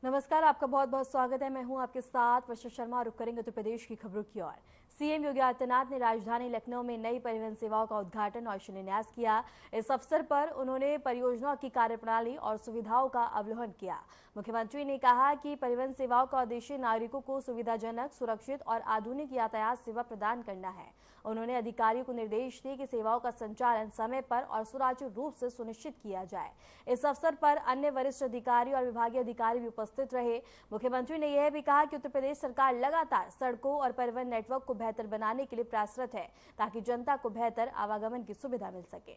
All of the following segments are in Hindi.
नमस्कार, आपका बहुत बहुत स्वागत है। मैं हूं आपके साथ वर्षा शर्मा। रुक करेंगे उत्तर प्रदेश की खबरों की ओर। सीएम योगी आदित्यनाथ ने राजधानी लखनऊ में नई परिवहन सेवाओं का उद्घाटन और शिलान्यास किया। इस अवसर पर उन्होंने परियोजनाओं की कार्यप्रणाली और सुविधाओं का अवलोकन किया। मुख्यमंत्री ने कहा कि परिवहन सेवाओं का उद्देश्य नागरिकों को सुविधाजनक, सुरक्षित और आधुनिक यातायात सेवा प्रदान करना है। उन्होंने अधिकारियों को निर्देश दिए कि सेवाओं का संचालन समय पर और सुचारू रूप से सुनिश्चित किया जाए। इस अवसर पर अन्य वरिष्ठ अधिकारी और विभागीय अधिकारी भी उपस्थित रहे। मुख्यमंत्री ने यह भी कहा कि उत्तर प्रदेश सरकार लगातार सड़कों और परिवहन नेटवर्क को बेहतर बनाने के लिए प्रयासरत है, ताकि जनता को बेहतर आवागमन की सुविधा मिल सके।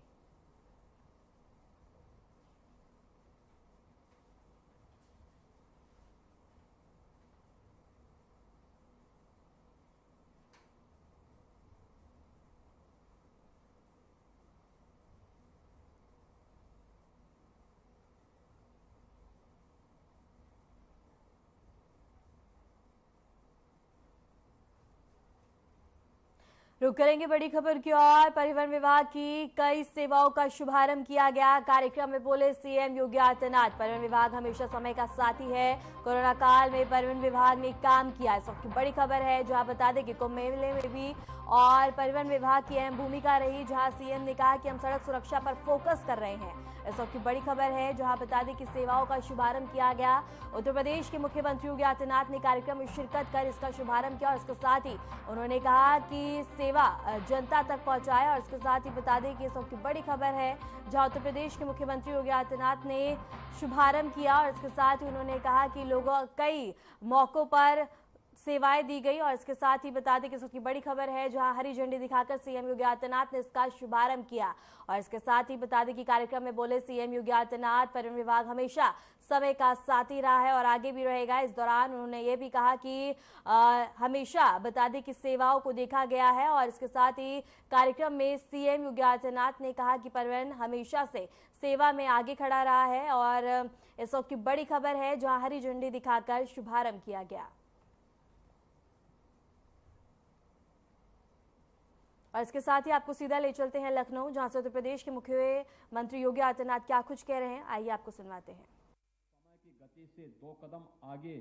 रुक करेंगे बड़ी खबर की ओर। परिवहन विभाग की कई सेवाओं का शुभारंभ किया गया। कार्यक्रम में बोले सीएम योगी आदित्यनाथ, परिवहन विभाग हमेशा समय का साथी है। कोरोना काल में परिवहन विभाग ने काम किया। इस वक्त की बड़ी खबर है, जहां बता दें कि कुंभ मेले में भी और परिवहन विभाग की अहम भूमिका रही, जहां सीएम ने कहा कि हम सड़क सुरक्षा पर फोकस कर रहे हैं। इस वक्त की बड़ी खबर है, जहां बता दें कि सेवाओं का शुभारंभ किया गया। उत्तर प्रदेश के मुख्यमंत्री योगी आदित्यनाथ ने कार्यक्रम में शिरकत कर इसका शुभारंभ किया और इसके साथ ही उन्होंने कहा कि सेवा जनता तक पहुंचाए। और इसके साथ ही बता दें कि इस वक्त की बड़ी खबर है, जहां उत्तर प्रदेश के मुख्यमंत्री योगी आदित्यनाथ ने शुभारंभ किया और इसके साथ ही उन्होंने कहा कि लोगों कई मौकों पर सेवाएं दी गई। और इसके साथ ही बता दें कि इसकी बड़ी खबर है, जहां हरी झंडी दिखाकर सीएम योगी आदित्यनाथ ने इसका शुभारंभ किया। और इसके साथ ही बता दें कि कार्यक्रम में बोले सीएम योगी आदित्यनाथ, परिवहन विभाग हमेशा समय का साथी रहा है और आगे भी रहेगा। इस दौरान उन्होंने ये भी कहा कि हमेशा बता दें कि सेवाओं को देखा गया है। और इसके साथ ही कार्यक्रम में सीएम योगी आदित्यनाथ ने कहा कि परिवहन हमेशा से सेवा में आगे खड़ा रहा है। और इस वक्त की बड़ी खबर है, जहां हरी झंडी दिखाकर शुभारंभ किया गया। और इसके साथ ही आपको सीधा ले चलते हैं लखनऊ, जहां से उत्तर प्रदेश के मुख्यमंत्री योगी आदित्यनाथ क्या कुछ कह रहे हैं, आइए आपको सुनवाते हैं। समय की गति से 2 कदम आगे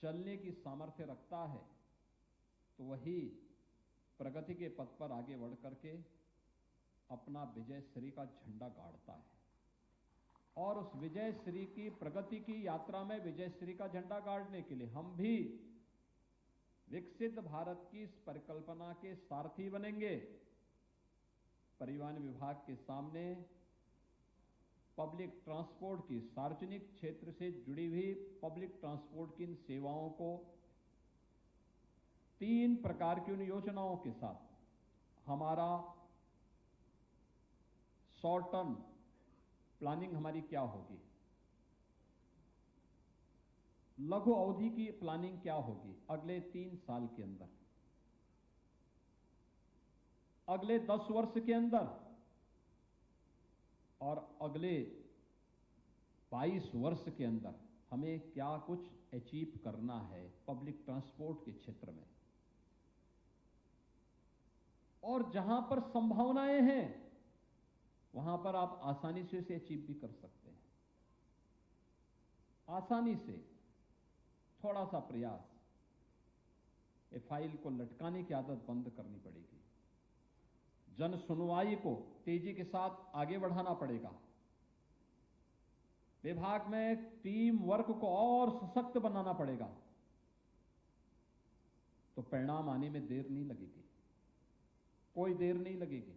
चलने की सामर्थ्य रखता है, तो वही प्रगति के पथ पर आगे बढ़ करके अपना विजय श्री का झंडा गाड़ता है। और उस विजय श्री की प्रगति की यात्रा में विजय श्री का झंडा गाड़ने के लिए हम भी विकसित भारत की इस परिकल्पना के सारथी बनेंगे। परिवहन विभाग के सामने पब्लिक ट्रांसपोर्ट की, सार्वजनिक क्षेत्र से जुड़ी हुई पब्लिक ट्रांसपोर्ट की इन सेवाओं को 3 प्रकार की उन योजनाओं के साथ हमारा शॉर्ट टर्म प्लानिंग हमारी क्या होगी, लघु अवधि की प्लानिंग क्या होगी अगले 3 साल के अंदर, अगले 10 वर्ष के अंदर और अगले 22 वर्ष के अंदर हमें क्या कुछ अचीव करना है पब्लिक ट्रांसपोर्ट के क्षेत्र में। और जहां पर संभावनाएं हैं वहां पर आप आसानी से इसे अचीव भी कर सकते हैं। आसानी से थोड़ा सा प्रयास, ये फाइल को लटकाने की आदत बंद करनी पड़ेगी। जन सुनवाई को तेजी के साथ आगे बढ़ाना पड़ेगा। विभाग में टीम वर्क को और सशक्त बनाना पड़ेगा, तो परिणाम आने में देर नहीं लगेगी, कोई देर नहीं लगेगी।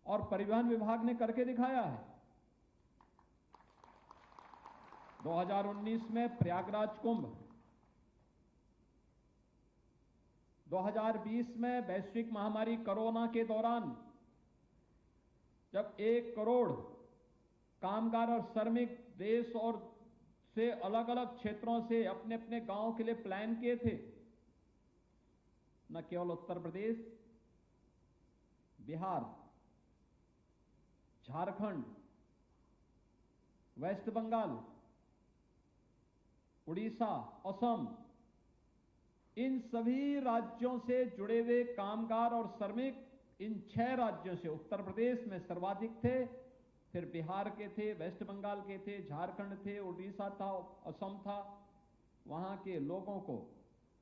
और परिवहन विभाग ने करके दिखाया है। 2019 में प्रयागराज कुंभ, 2020 में वैश्विक महामारी कोरोना के दौरान जब 1 करोड़ कामगार और श्रमिक देश और से अलग अलग क्षेत्रों से अपने अपने गांव के लिए प्लान किए थे, न केवल उत्तर प्रदेश, बिहार, झारखंड, वेस्ट बंगाल, उड़ीसा, असम, इन सभी राज्यों से जुड़े हुए कामगार और श्रमिक इन 6 राज्यों से उत्तर प्रदेश में सर्वाधिक थे, फिर बिहार के थे, वेस्ट बंगाल के थे, झारखंड थे, उड़ीसा था, असम था। वहां के लोगों को,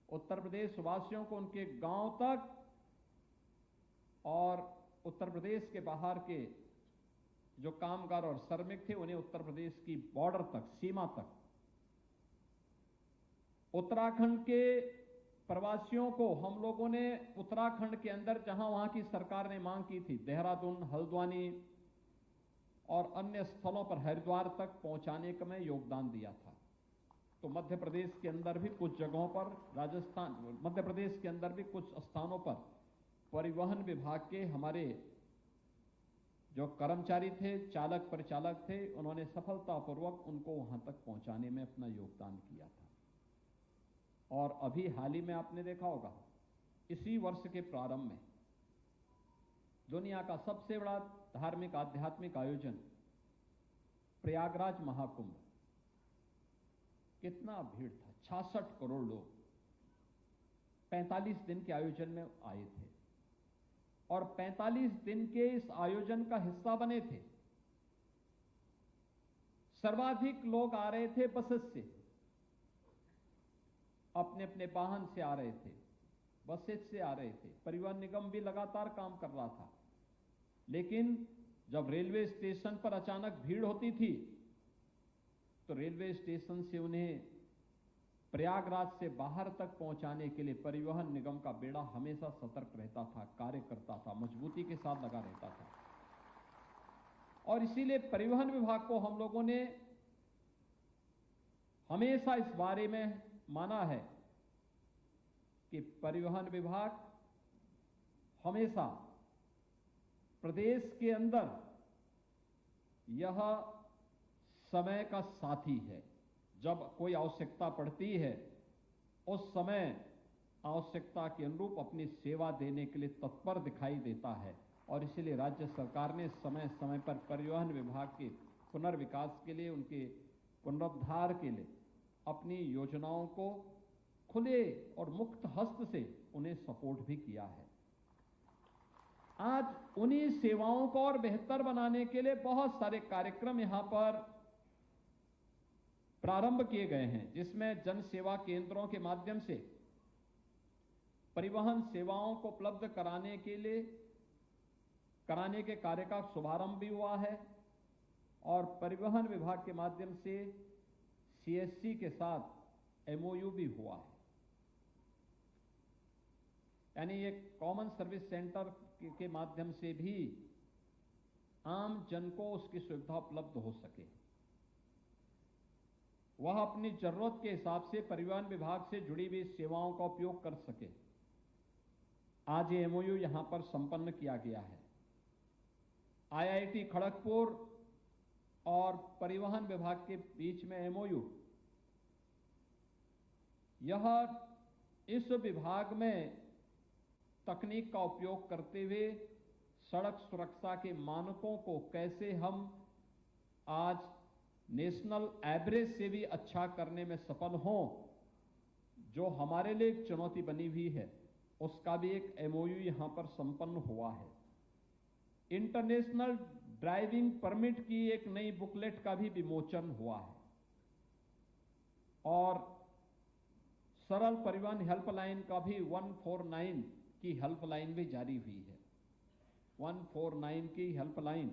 उत्तर प्रदेश वासियों को उनके गांव तक और उत्तर प्रदेश के बाहर के जो कामगार और श्रमिक थे उन्हें उत्तर प्रदेश की बॉर्डर तक, सीमा तक। उत्तराखंड के प्रवासियों को हम लोगों ने उत्तराखंड के अंदर, जहां वहां की सरकार ने मांग की थी, देहरादून, हल्द्वानी और अन्य स्थलों पर, हरिद्वार तक पहुंचाने का मैं योगदान दिया था। तो मध्य प्रदेश के अंदर भी कुछ जगहों पर, राजस्थान, मध्य प्रदेश के अंदर भी कुछ स्थानों पर परिवहन विभाग के हमारे जो कर्मचारी थे, चालक परिचालक थे, उन्होंने सफलतापूर्वक उनको वहां तक पहुंचाने में अपना योगदान किया था। और अभी हाल ही में आपने देखा होगा, इसी वर्ष के प्रारंभ में दुनिया का सबसे बड़ा धार्मिक आध्यात्मिक आयोजन प्रयागराज महाकुंभ, कितना भीड़ था, 66 करोड़ लोग 45 दिन के आयोजन में आए थे और 45 दिन के इस आयोजन का हिस्सा बने थे। सर्वाधिक लोग आ रहे थे बसेस से, अपने अपने वाहन से आ रहे थे, बसेस से आ रहे थे। परिवहन निगम भी लगातार काम कर रहा था, लेकिन जब रेलवे स्टेशन पर अचानक भीड़ होती थी तो रेलवे स्टेशन से उन्हें प्रयागराज से बाहर तक पहुंचाने के लिए परिवहन निगम का बेड़ा हमेशा सतर्क रहता था, कार्य करता था, मजबूती के साथ लगा रहता था। और इसीलिए परिवहन विभाग को हम लोगों ने हमेशा इस बारे में माना है कि परिवहन विभाग हमेशा प्रदेश के अंदर यह समय का साथी है। जब कोई आवश्यकता पड़ती है, उस समय आवश्यकता के अनुरूप अपनी सेवा देने के लिए तत्पर दिखाई देता है। और इसलिए राज्य सरकार ने समय समय पर परिवहन विभाग के पुनर्विकास के लिए, उनके पुनरुद्धार के लिए अपनी योजनाओं को खुले और मुक्त हस्त से उन्हें सपोर्ट भी किया है। आज उन्हीं सेवाओं को और बेहतर बनाने के लिए बहुत सारे कार्यक्रम यहां पर प्रारंभ किए गए हैं, जिसमें जन सेवा केंद्रों के माध्यम से परिवहन सेवाओं को उपलब्ध कराने के कार्य का शुभारंभ भी हुआ है और परिवहन विभाग के माध्यम से सीएससी के साथ एमओयू भी हुआ है। यानी एक कॉमन सर्विस सेंटर के माध्यम से भी आम जन को उसकी सुविधा उपलब्ध हो सके, वह अपनी जरूरत के हिसाब से परिवहन विभाग से जुड़ी हुई सेवाओं का उपयोग कर सके। आज ये एमओयू यहां पर संपन्न किया गया है। आईआईटी खड़गपुर और परिवहन विभाग के बीच में एमओयू, यह इस विभाग में तकनीक का उपयोग करते हुए सड़क सुरक्षा के मानकों को कैसे हम आज नेशनल एवरेज से भी अच्छा करने में सफल हों, जो हमारे लिए एक चुनौती बनी हुई है, उसका भी एक एमओयू यहां पर संपन्न हुआ है। इंटरनेशनल ड्राइविंग परमिट की एक नई बुकलेट का भी विमोचन हुआ है और सरल परिवहन हेल्पलाइन का भी 149 की हेल्पलाइन भी जारी हुई है। 149 की हेल्पलाइन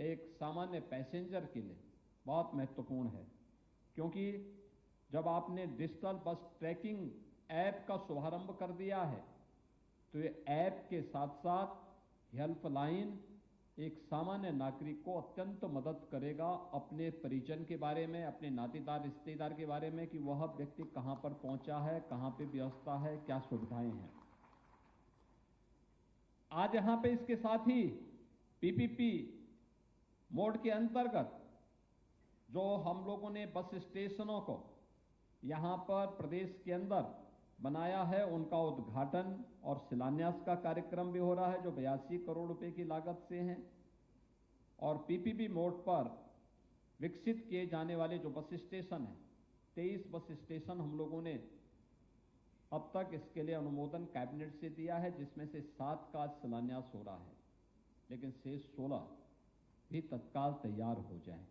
एक सामान्य पैसेंजर के लिए बहुत महत्वपूर्ण है, क्योंकि जब आपने डिजिटल बस ट्रैकिंग ऐप का शुभारंभ कर दिया है, तो ये ऐप के साथ साथ हेल्पलाइन एक सामान्य नागरिक को अत्यंत मदद करेगा अपने परिजन के बारे में, अपने नातेदार रिश्तेदार के बारे में कि वह व्यक्ति कहां पर पहुंचा है, कहां पे व्यवस्था है, क्या सुविधाएं हैं। आज यहां पे इसके साथ ही पीपीपी मोड के अंतर्गत जो हम लोगों ने बस स्टेशनों को यहां पर प्रदेश के अंदर बनाया है, उनका उद्घाटन और शिलान्यास का कार्यक्रम भी हो रहा है, जो 82 करोड़ रुपए की लागत से हैं। और पीपीपी मोड पर विकसित किए जाने वाले जो बस स्टेशन हैं, 23 बस स्टेशन हम लोगों ने अब तक इसके लिए अनुमोदन कैबिनेट से दिया है, जिसमें से 7 का शिलान्यास हो रहा है, लेकिन शेष 16 भी तत्काल तैयार हो जाएं।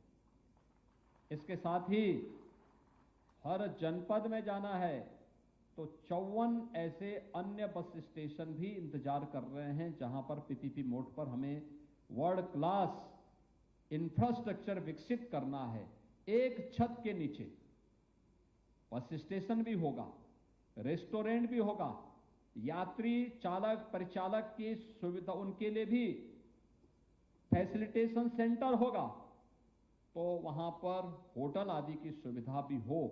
इसके साथ ही हर जनपद में जाना है तो 54 ऐसे अन्य बस स्टेशन भी इंतजार कर रहे हैं जहां पर पीपीपी मोड पर हमें वर्ल्ड क्लास इंफ्रास्ट्रक्चर विकसित करना है। एक छत के नीचे बस स्टेशन भी होगा, रेस्टोरेंट भी होगा, यात्री चालक परिचालक की सुविधा उनके लिए भी फैसिलिटेशन सेंटर होगा, तो वहां पर होटल आदि की सुविधा भी हो।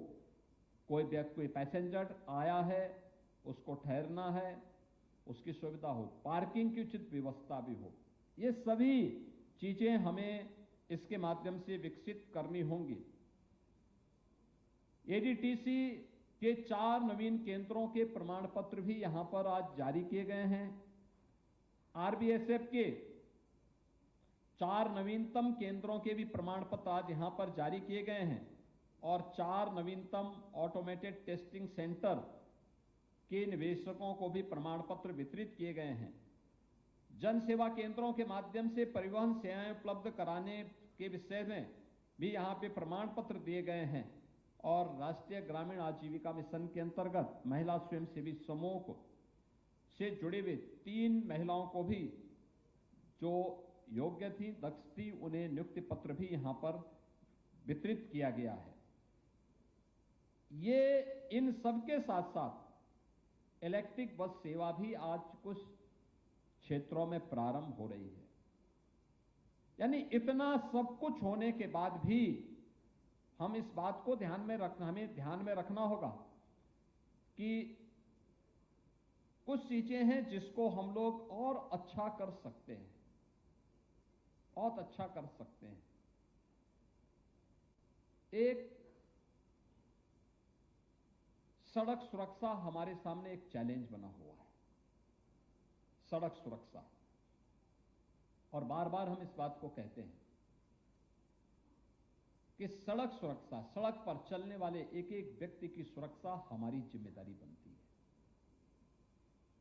कोई व्यक्ति पैसेंजर आया है, उसको ठहरना है, उसकी सुविधा हो, पार्किंग की उचित व्यवस्था भी हो। ये सभी चीजें हमें इसके माध्यम से विकसित करनी होंगी। एडीटीसी के 4 नवीन केंद्रों के प्रमाण पत्र भी यहां पर आज जारी किए गए हैं। आरबीएसएफ के 4 नवीनतम केंद्रों के भी प्रमाण पत्र आज यहां पर जारी किए गए हैं और 4 नवीनतम ऑटोमेटेड टेस्टिंग सेंटर के निवेशकों को भी प्रमाण पत्र वितरित किए गए हैं। जन सेवा केंद्रों के माध्यम से परिवहन सेवाएं उपलब्ध कराने के विषय में भी यहां पे प्रमाण पत्र दिए गए हैं और राष्ट्रीय ग्रामीण आजीविका मिशन के अंतर्गत महिला स्वयंसेवी समूह से जुड़े हुए 3 महिलाओं को भी जो योग्य थी, दक्ष थी, उन्हें नियुक्ति पत्र भी यहां पर वितरित किया गया है। ये इन सबके साथ साथ इलेक्ट्रिक बस सेवा भी आज कुछ क्षेत्रों में प्रारंभ हो रही है। यानी इतना सब कुछ होने के बाद भी हम इस बात को हमें ध्यान में रखना होगा कि कुछ चीजें हैं जिसको हम लोग और अच्छा कर सकते हैं, बहुत अच्छा कर सकते हैं। एक सड़क सुरक्षा हमारे सामने एक चैलेंज बना हुआ है, सड़क सुरक्षा। और बार बार हम इस बात को कहते हैं कि सड़क सुरक्षा, सड़क पर चलने वाले एक एक व्यक्ति की सुरक्षा हमारी जिम्मेदारी बनती है।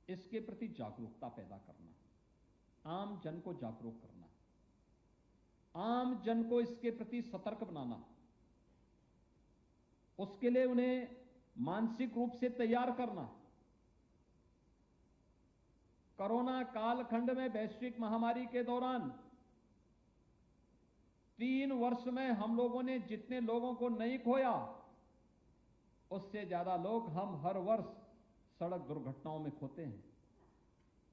इसके प्रति जागरूकता पैदा करना, आम जन को जागरूक करना, आम जन को इसके प्रति सतर्क बनाना, उसके लिए उन्हें मानसिक रूप से तैयार करना। कोरोना कालखंड में वैश्विक महामारी के दौरान 3 वर्ष में हम लोगों ने जितने लोगों को नहीं खोया, उससे ज्यादा लोग हम हर वर्ष सड़क दुर्घटनाओं में खोते हैं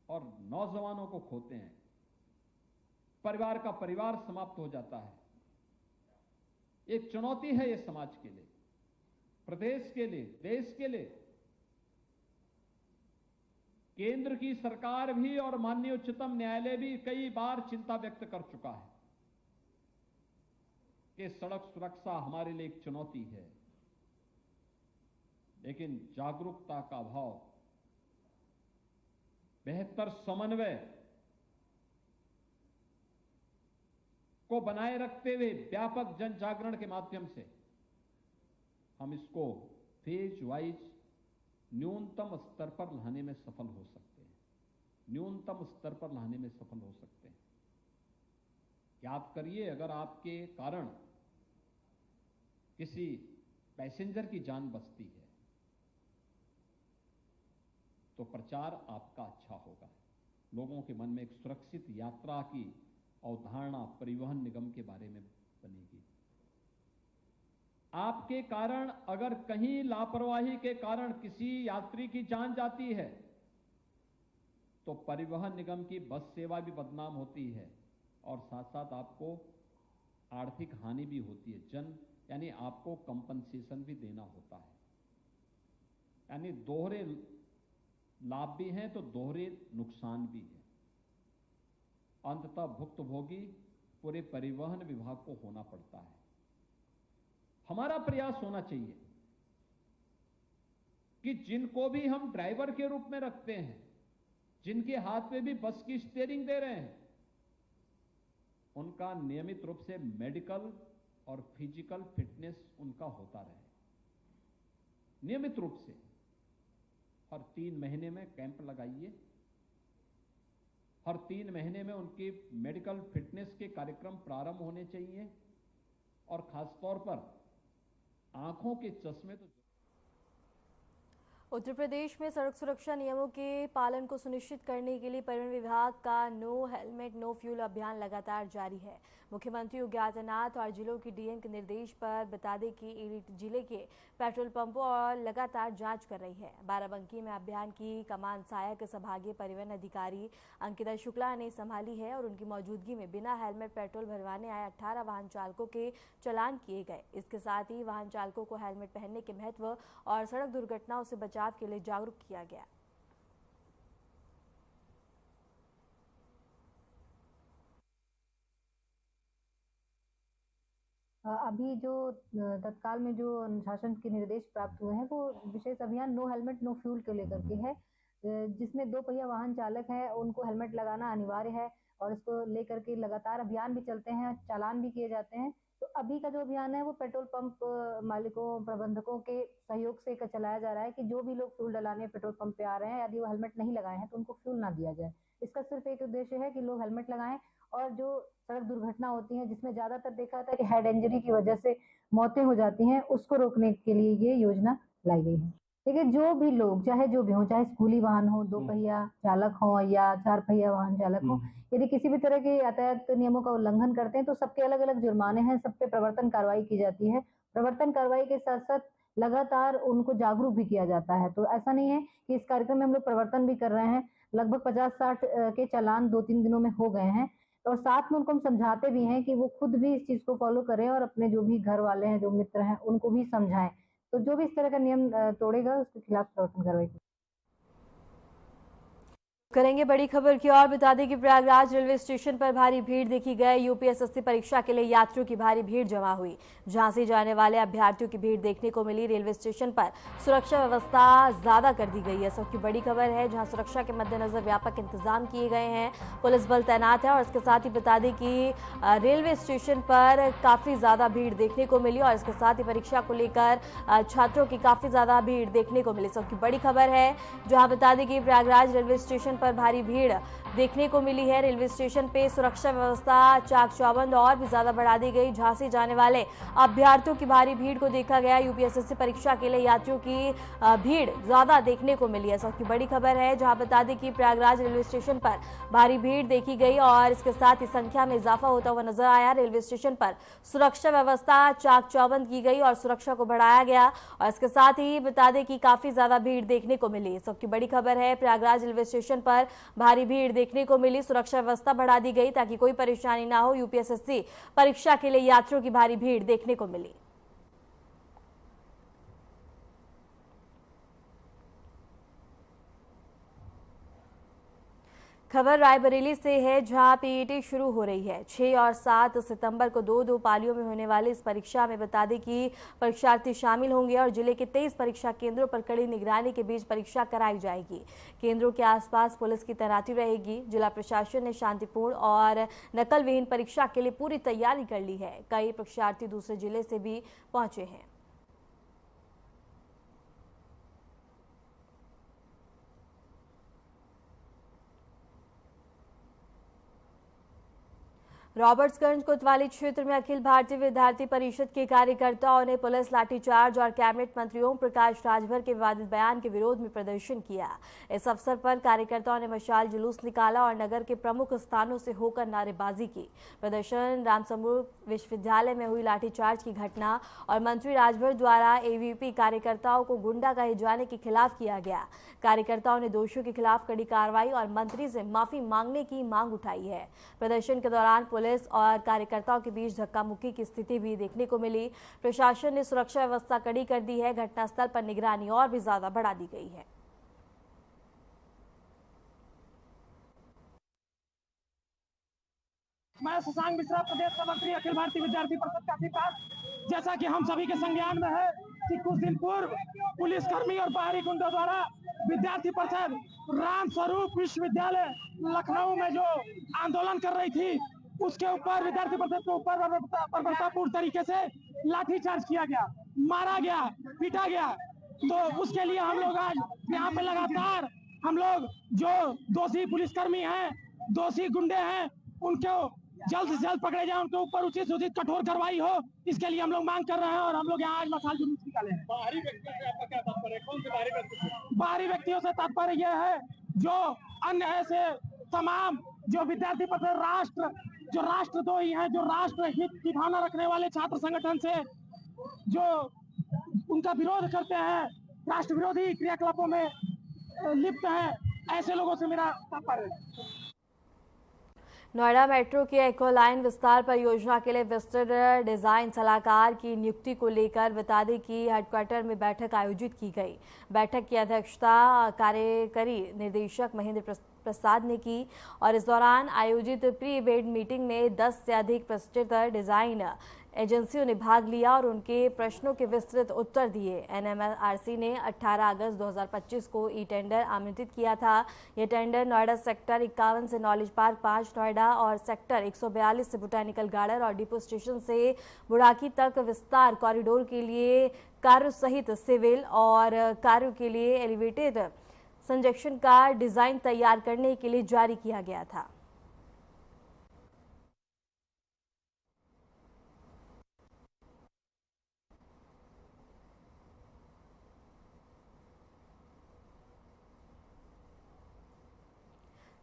और नौजवानों को खोते हैं। परिवार का परिवार समाप्त हो जाता है। एक चुनौती है ये समाज के लिए, प्रदेश के लिए, देश के लिए। केंद्र की सरकार भी और माननीय उच्चतम न्यायालय भी कई बार चिंता व्यक्त कर चुका है कि सड़क सुरक्षा हमारे लिए एक चुनौती है, लेकिन जागरूकता का अभाव, बेहतर समन्वय को बनाए रखते हुए व्यापक जन जागरण के माध्यम से हम इसको फेज वाइज न्यूनतम स्तर पर लाने में सफल हो सकते हैं, न्यूनतम स्तर पर लाने में सफल हो सकते हैं। याद करिए, अगर आपके कारण किसी पैसेंजर की जान बचती है तो प्रचार आपका अच्छा होगा, लोगों के मन में एक सुरक्षित यात्रा की अवधारणा परिवहन निगम के बारे में बनेगी। आपके कारण अगर कहीं लापरवाही के कारण किसी यात्री की जान जाती है तो परिवहन निगम की बस सेवा भी बदनाम होती है और साथ साथ आपको आर्थिक हानि भी होती है। यानी आपको कंपनसेशन भी देना होता है। यानी दोहरे लाभ भी हैं तो दोहरे नुकसान भी है। अंततः भुक्तभोगी पूरे परिवहन विभाग को होना पड़ता है। हमारा प्रयास होना चाहिए कि जिनको भी हम ड्राइवर के रूप में रखते हैं, जिनके हाथ में भी बस की स्टीयरिंग दे रहे हैं, उनका नियमित रूप से मेडिकल और फिजिकल फिटनेस उनका होता रहे, नियमित रूप से। हर 3 महीने में कैंप लगाइए, हर 3 महीने में उनकी मेडिकल फिटनेस के कार्यक्रम प्रारंभ होने चाहिए और खासतौर पर आंखों के चश्मे तो। उत्तर प्रदेश में सड़क सुरक्षा नियमों के पालन को सुनिश्चित करने के लिए परिवहन विभाग का नो हेलमेट नो फ्यूल अभियान लगातार जारी है। मुख्यमंत्री योगी आदित्यनाथ और जिलों की डीएम के निर्देश पर बता दें कि ईडी जिले के पेट्रोल पंपों और लगातार जांच कर रही है। बाराबंकी में अभियान की कमान सहायक संभागीय परिवहन अधिकारी अंकिता शुक्ला ने संभाली है और उनकी मौजूदगी में बिना हेलमेट पेट्रोल भरवाने आए 18 वाहन चालकों के चालान किए गए। इसके साथ ही वाहन चालकों को हेलमेट पहनने के महत्व और सड़क दुर्घटनाओं से बचाव के लिए जागरूक किया गया। अभी जो तत्काल में जो अनुशासन के निर्देश प्राप्त हुए हैं वो विशेष अभियान नो हेलमेट नो फ्यूल को लेकर के है, जिसमें 2 पहिया वाहन चालक हैं उनको हेलमेट लगाना अनिवार्य है और इसको लेकर के लगातार अभियान भी चलते हैं, चालान भी किए जाते हैं। तो अभी का जो अभियान है वो पेट्रोल पंप मालिकों प्रबंधकों के सहयोग से चलाया जा रहा है कि जो भी लोग फ्यूल डलाने पेट्रोल पंप पे आ रहे हैं, यदि वो हेलमेट नहीं लगाए हैं तो उनको फ्यूल ना दिया जाए। इसका सिर्फ एक उद्देश्य है कि लोग हेलमेट लगाएं और जो सड़क दुर्घटना होती है जिसमें ज्यादातर देखा जाता है कि हेड इंजरी की वजह से मौतें हो जाती हैं, उसको रोकने के लिए ये योजना लाई गई है। देखिए जो भी लोग चाहे जो भी हो, चाहे स्कूली वाहन हो, 2 पहिया चालक हो या 4 पहिया वाहन चालक हो, यदि किसी भी तरह के यातायात नियमों का उल्लंघन करते हैं तो सबके अलग अलग जुर्माने हैं, सब पे प्रवर्तन कार्रवाई की जाती है। प्रवर्तन कार्रवाई के साथ साथ लगातार उनको जागरूक भी किया जाता है। तो ऐसा नहीं है कि इस कार्यक्रम में हम लोग प्रवर्तन भी कर रहे हैं, लगभग 50-60 के चालान 2-3 दिनों में हो गए हैं और साथ में उनको हम समझाते भी हैं कि वो खुद भी इस चीज को फॉलो करें और अपने जो भी घर वाले हैं, जो मित्र हैं, उनको भी समझाएं। तो जो भी इस तरह का नियम तोड़ेगा उसके खिलाफ प्रवर्तन कार्रवाई करेंगे। बड़ी खबर की और बता दें कि प्रयागराज रेलवे स्टेशन पर भारी भीड़ देखी गई। यूपीएसएससी परीक्षा के लिए यात्रियों की भारी भीड़ जमा हुई। झांसी जाने वाले अभ्यर्थियों की भीड़ देखने को मिली। रेलवे स्टेशन पर सुरक्षा व्यवस्था ज्यादा कर दी गई है। सबकी बड़ी खबर है, जहां सुरक्षा के मद्देनजर व्यापक इंतजाम किए गए हैं, पुलिस बल तैनात है। और इसके साथ ही बता दें कि रेलवे स्टेशन पर काफी ज्यादा भीड़ देखने को मिली और इसके साथ ही परीक्षा को लेकर छात्रों की काफी ज्यादा भीड़ देखने को मिली। सबकी बड़ी खबर है, जहां बता दें कि प्रयागराज रेलवे स्टेशन पर भारी भीड़ देखने को मिली है। रेलवे स्टेशन पे सुरक्षा व्यवस्था चाक चौबंद और भी ज्यादा बढ़ा दी गई। झांसी जाने वाले अभ्यर्थियों की भारी भीड़ को देखा गया। यूपीएसएससी परीक्षा के लिए यात्रियों की भीड़ ज्यादा देखने को मिली है। सबकी बड़ी खबर है, जहां बता दें कि प्रयागराज रेलवे स्टेशन पर भारी भीड़ देखी गई और इसके साथ ही संख्या में इजाफा होता हुआ नजर आया। रेलवे स्टेशन पर सुरक्षा व्यवस्था चाक चौबंद की गई और सुरक्षा को बढ़ाया गया और इसके साथ ही बता दें कि काफी ज्यादा भीड़ देखने को मिली। सबकी बड़ी खबर है, प्रयागराज रेलवे स्टेशन पर भारी भीड़ देखने को मिली। सुरक्षा व्यवस्था बढ़ा दी गई ताकि कोई परेशानी ना हो। यूपीएसएससी परीक्षा के लिए यात्रियों की भारी भीड़ देखने को मिली। खबर रायबरेली से है, जहां पीईटी शुरू हो रही है। 6 और 7 सितंबर को 2-2 पालियों में होने वाली इस परीक्षा में बता दें कि परीक्षार्थी शामिल होंगे और जिले के 23 परीक्षा केंद्रों पर कड़ी निगरानी के बीच परीक्षा कराई जाएगी। केंद्रों के आसपास पुलिस की तैनाती रहेगी। जिला प्रशासन ने शांतिपूर्ण और नकल विहीन परीक्षा के लिए पूरी तैयारी कर ली है। कई परीक्षार्थी दूसरे जिले से भी पहुंचे हैं। रॉबर्ट्सगंज कोतवाली क्षेत्र में अखिल भारतीय विद्यार्थी परिषद के कार्यकर्ताओं ने पुलिस लाठीचार्ज और कैबिनेट मंत्री ओम प्रकाश राजभर के विवादित बयान के विरोध में प्रदर्शन किया। इस अवसर पर कार्यकर्ताओं ने मशाल जुलूस निकाला और नगर के प्रमुख स्थानों से होकर नारेबाजी की। प्रदर्शन रामसमूह विश्वविद्यालय में हुई लाठीचार्ज की घटना और मंत्री राजभर द्वारा एवीपी कार्यकर्ताओं को गुंडा कहे जाने के खिलाफ किया गया। कार्यकर्ताओं ने दोषियों के खिलाफ कड़ी कार्रवाई और मंत्री से माफी मांगने की मांग उठाई है। प्रदर्शन के दौरान पुलिस और कार्यकर्ताओं के बीच धक्का मुक्की की स्थिति भी देखने को मिली। प्रशासन ने सुरक्षा व्यवस्था कड़ी कर दी है। घटनास्थल पर निगरानी और भी ज्यादा बढ़ा दी गई है। मैं शशांक मिश्रा, प्रदेश का मंत्री अखिल भारतीय विद्यार्थी परिषद का अधिकार। जैसा कि हम सभी के संज्ञान में है कि कुछ दिन पूर्व पुलिसकर्मी और बाहरी गुंडों द्वारा विद्यार्थी परिषद रामस्वरूप विश्वविद्यालय लखनऊ में जो आंदोलन कर रही थी, उसके ऊपर विद्यार्थी परिषद के ऊपर बर्बरतापूर्ण तरीके से लाठीचार्ज किया गया, मारा गया, पीटा गया। तो उसके लिए हम लोग आज यहाँ पे लगातार हम लोग जो दोषी पुलिसकर्मी हैं दोषी गुंडे हैं उनको जल्द से जल्द पकड़े जाए, उनके ऊपर उचित उचित कठोर कार्रवाई हो, इसके लिए हम लोग मांग कर रहे हैं। और हम लोग यहाँ आज मशाल जुलूस निकाले हैं। बाहरी व्यक्तियों से आपका क्या तात्पर्य है? कौन से बाहरी व्यक्ति? बाहरी व्यक्तियों से तात्पर्य यह है जो अन्य ऐसे तमाम जो विद्यार्थी परिषद जो राष्ट्रद्रोही हैं, जो राष्ट्र हित की भावना रखने वाले छात्र संगठन से जो उनका विरोध करते हैं, राष्ट्र विरोधी क्रियाकलापों में लिप्त हैं, ऐसे लोगों से मेरा तात्पर्य है। नोएडा मेट्रो के एको लाइन विस्तार परियोजना के लिए विस्तृत डिजाइन सलाहकार की नियुक्ति को लेकर बता दें कि हेडक्वार्टर में बैठक आयोजित की गई। बैठक की अध्यक्षता कार्यकारी निर्देशक महेंद्र प्रसाद ने की और इस दौरान आयोजित प्री इवेंट मीटिंग में 10 से अधिक विस्तृत डिजाइन एजेंसियों ने भाग लिया और उनके प्रश्नों के विस्तृत उत्तर दिए। एनएमआरसी ने 18 अगस्त 2025 को ई टेंडर आमंत्रित किया था। यह टेंडर नोएडा सेक्टर 51 से नॉलेज पार्क 5 नोएडा और सेक्टर 142 से बोटैनिकल गार्डन और डिपो स्टेशन से बुढ़ाकी तक विस्तार कॉरिडोर के लिए कार्य सहित सिविल और कार्यों के लिए एलिवेटेड संजक्शन का डिजाइन तैयार करने के लिए जारी किया गया था।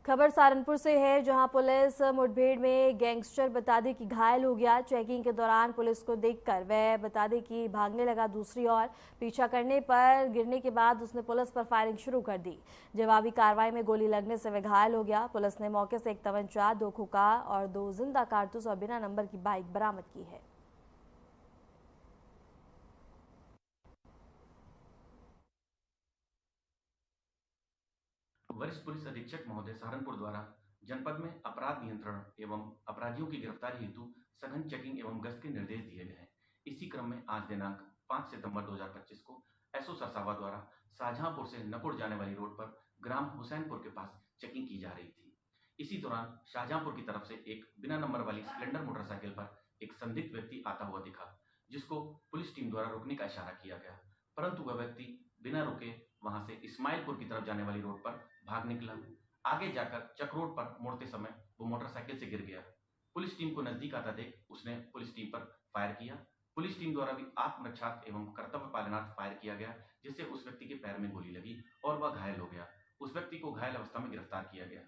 खबर सहारनपुर से है, जहां पुलिस मुठभेड़ में गैंगस्टर बता दें कि घायल हो गया। चेकिंग के दौरान पुलिस को देखकर वह बता दें कि भागने लगा। दूसरी ओर पीछा करने पर गिरने के बाद उसने पुलिस पर फायरिंग शुरू कर दी। जवाबी कार्रवाई में गोली लगने से वह घायल हो गया। पुलिस ने मौके से एक तमंचा, 2 खोखा और 2 जिंदा कारतूस और बिना नंबर की बाइक बरामद की है। वरिष्ठ पुलिस अधीक्षक महोदय सहारनपुर द्वारा जनपद में अपराध नियंत्रण एवं अपराधियों की गिरफ्तारी हेतु सघन चेकिंग एवं गश्त के निर्देश दिए गए हैं। इसी क्रम में आज दिनांक 5 सितंबर 2025 को एसओ सरसावा द्वारा शाहजहांपुर से नकुड़ जाने वाली रोड पर ग्राम हुसैनपुर के पास चेकिंग की जा रही थी। इसी दौरान शाहजहांपुर की तरफ से एक बिना नंबर वाली स्प्लेंडर मोटरसाइकिल पर एक संदिग्ध व्यक्ति आता हुआ दिखा, जिसको पुलिस टीम द्वारा रोकने का इशारा किया गया, परंतु वह व्यक्ति बिना रुके वहां से इस्माइलपुर की तरफ जाने वाली रोड पर भाग निकला। आगे जाकर चक रोड पर मुड़ते समय वो मोटरसाइकिल से गिर गया। पुलिस टीम को नजदीक आता देख उसने पुलिस टीम पर फायर किया। पुलिस टीम द्वारा भी आत्मरक्षार्थ एवं कर्तव्य पालनार्थ फायर किया गया, जिससे उस व्यक्ति के पैर में गोली लगी और वह घायल हो गया। उस व्यक्ति को घायल अवस्था में गिरफ्तार किया गया।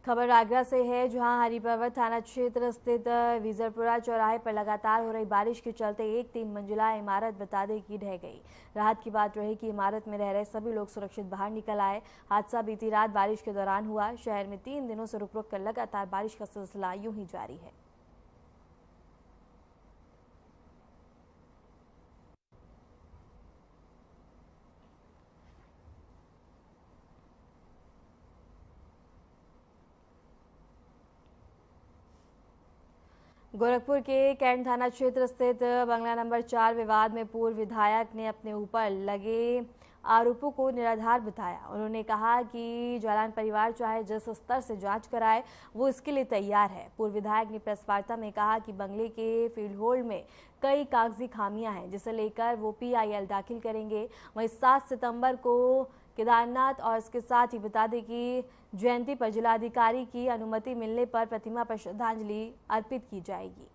खबर आगरा से है, जहां हरिपर्वत थाना क्षेत्र स्थित विजरपुरा चौराहे पर लगातार हो रही बारिश के चलते एक 3 मंजिला इमारत बता दें कि ढह गई। राहत की बात रही कि इमारत में रह रहे सभी लोग सुरक्षित बाहर निकल आए। हादसा बीती रात बारिश के दौरान हुआ। शहर में 3 दिनों से रुक रुक कर लगातार बारिश का सिलसिला यूं ही जारी है। गोरखपुर के कैंट थाना क्षेत्र स्थित बंगला नंबर 4 विवाद में पूर्व विधायक ने अपने ऊपर लगे आरोपों को निराधार बताया। उन्होंने कहा कि जालान परिवार चाहे जिस स्तर से जांच कराए वो इसके लिए तैयार है। पूर्व विधायक ने प्रेस वार्ता में कहा कि बंगले के फील्ड होल्ड में कई कागजी खामियां हैं, जिसे लेकर वो PIL दाखिल करेंगे। वहीं 7 सितंबर को केदारनाथ और इसके साथ ही बता दें कि जयंती पर जिलाधिकारी की अनुमति मिलने पर प्रतिमा पर श्रद्धांजलि अर्पित की जाएगी।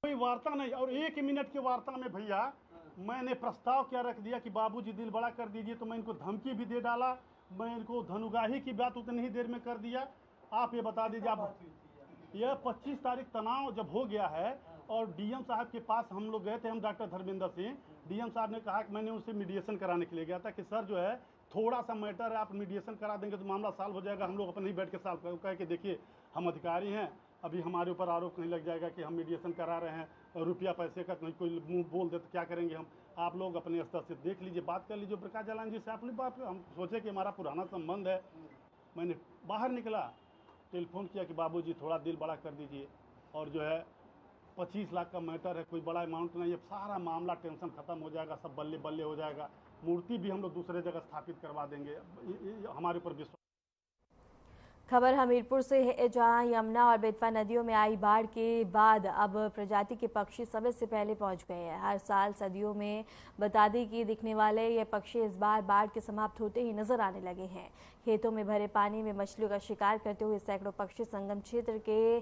कोई वार्ता नहीं, और 1 मिनट की वार्ता में भैया मैंने प्रस्ताव क्या रख दिया कि बाबूजी दिल बड़ा कर दीजिए, तो मैं इनको धमकी भी दे डाला। मैं इनको धनुगाही की बात उतनी ही देर में कर दिया। आप ये बता दीजिए, आप यह 25 तारीख तनाव जब हो गया है और डीएम साहब के पास हम लोग गए थे, हम डॉक्टर धर्मेंद्र सिंह। डीएम साहब ने कहा कि मैंने उनसे मीडिएशन कराने के लिए गया था कि सर जो है थोड़ा सा मैटर है, आप मीडिएशन करा देंगे तो मामला सॉल्व हो जाएगा। हम लोग अपने ही बैठ के सॉल्व कह के देखिए, हम अधिकारी हैं, अभी हमारे ऊपर आरोप नहीं लग जाएगा कि हम मीडिएशन करा रहे हैं और रुपया पैसे का कोई मुंह बोल दे तो क्या करेंगे हम। आप लोग अपने स्तर से देख लीजिए, बात कर लीजिए प्रकाश जालान जी से। अपनी बात हम सोचे कि हमारा पुराना संबंध है। मैंने बाहर निकला, टेलीफोन किया कि बाबूजी थोड़ा दिल बड़ा कर दीजिए, और जो है 25 लाख का मैटर है, कोई बड़ा अमाउंट नहीं है, सारा मामला टेंशन खत्म हो जाएगा, सब बल्ले बल्ले हो जाएगा। मूर्ति भी हम लोग दूसरे जगह स्थापित करवा देंगे, हमारे ऊपर विश्वास। खबर हमीरपुर से है, जहां यमुना और बेतवा नदियों में आई बाढ़ के बाद अब प्रजाति के पक्षी समय से पहले पहुंच गए हैं। हर साल सदियों में बता की दिखने वाले ये पक्षी इस बार बाढ़ के समाप्त होते ही नजर आने लगे हैं। खेतों में भरे पानी में मछलियों का शिकार करते हुए सैकड़ों पक्षी संगम क्षेत्र के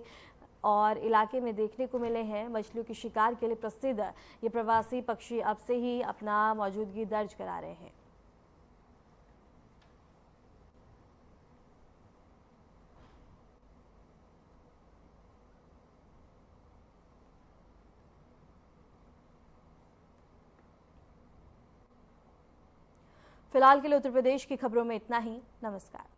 और इलाके में देखने को मिले हैं। मछलियों के शिकार के लिए प्रसिद्ध ये प्रवासी पक्षी अब से ही अपना मौजूदगी दर्ज करा रहे हैं। फिलहाल के लिए उत्तर प्रदेश की खबरों में इतना ही। नमस्कार।